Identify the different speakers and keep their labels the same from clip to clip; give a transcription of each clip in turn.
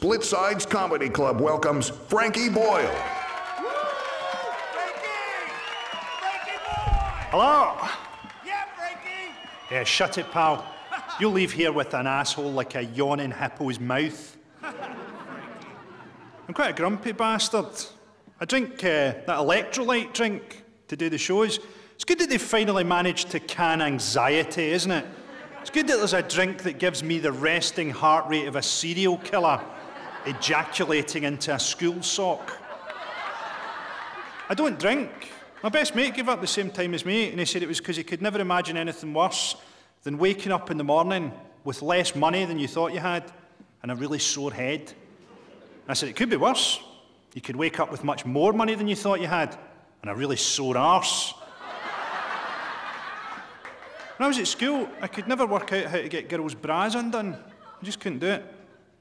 Speaker 1: Split Sides Comedy Club welcomes Frankie Boyle.
Speaker 2: Hello?
Speaker 3: Yeah, Frankie!
Speaker 2: Yeah, shut it, pal. You'll leave here with an asshole like a yawning hippo's mouth. I'm quite a grumpy bastard. I drink that electrolyte drink to do the shows. It's good that they've finally managed to can anxiety, isn't it? It's good that there's a drink that gives me the resting heart rate of a serial killer ejaculating into a school sock. I don't drink. My best mate gave up the same time as me, and he said it was because he could never imagine anything worse than waking up in the morning with less money than you thought you had and a really sore head. I said, it could be worse. You could wake up with much more money than you thought you had and a really sore arse. When I was at school, I could never work out how to get girls' bras undone. I just couldn't do it.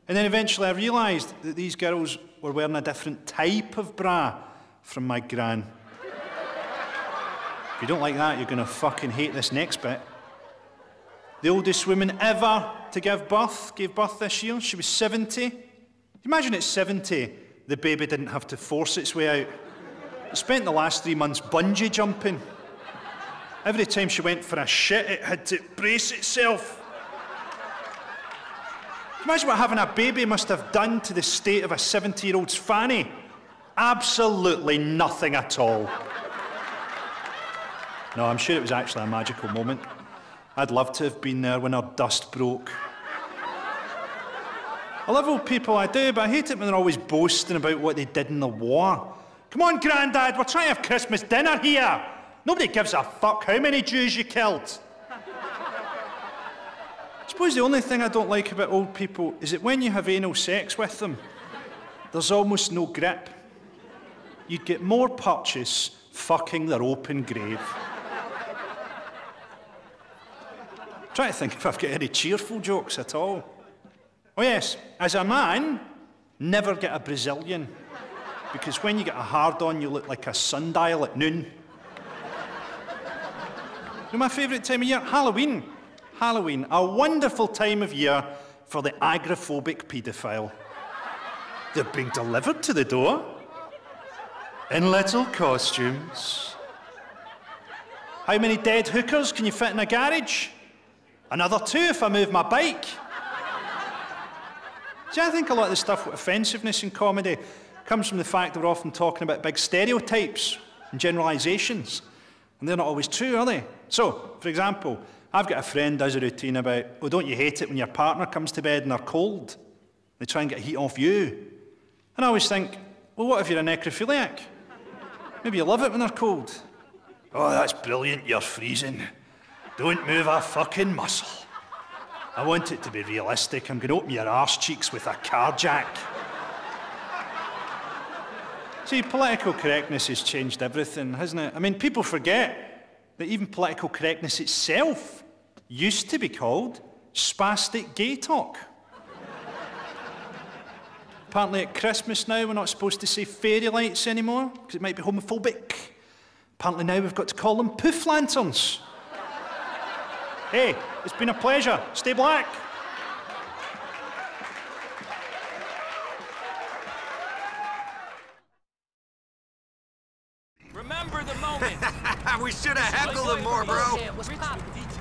Speaker 2: And then eventually I realised that these girls were wearing a different type of bra from my gran. If you don't like that, you're going to fucking hate this next bit. The oldest woman ever to give birth gave birth this year. She was 70. Imagine at 70, the baby didn't have to force its way out. It spent the last 3 months bungee jumping. Every time she went for a shit, it had to brace itself. Imagine what having a baby must have done to the state of a 70-year-old's fanny. Absolutely nothing at all. No, I'm sure it was actually a magical moment. I'd love to have been there when her dust broke. I love old people, I do, but I hate it when they're always boasting about what they did in the war. Come on, Grandad, we're trying to have Christmas dinner here. Nobody gives a fuck how many Jews you killed. I suppose the only thing I don't like about old people is that when you have anal sex with them, there's almost no grip. You'd get more purchase fucking their open grave. I'm trying to think if I've got any cheerful jokes at all. Oh yes, as a man, never get a Brazilian. Because when you get a hard-on, you look like a sundial at noon. You know my favourite time of year? Halloween. Halloween, a wonderful time of year for the agoraphobic paedophile. They're being delivered to the door in little costumes. How many dead hookers can you fit in a garage? Another 2 if I move my bike. See, I think a lot of the stuff with offensiveness in comedy comes from the fact that we're often talking about big stereotypes and generalisations. And they're not always true, are they? So, for example, I've got a friend who does a routine about, oh, don't you hate it when your partner comes to bed and they're cold? They try and get heat off you. And I always think, well, what if you're a necrophiliac? Maybe you love it when they're cold. Oh, that's brilliant, you're freezing. Don't move a fucking muscle. I want it to be realistic. I'm going to open your arse cheeks with a car jack. See, political correctness has changed everything, hasn't it? I mean, people forget that even political correctness itself used to be called spastic gay talk. Apparently at Christmas now, we're not supposed to say fairy lights anymore, because it might be homophobic. Apparently now we've got to call them poof lanterns. Hey, it's been a pleasure. Stay black.
Speaker 3: Remember the moment.
Speaker 4: We should have heckled him more, bro.
Speaker 3: What's poppin'?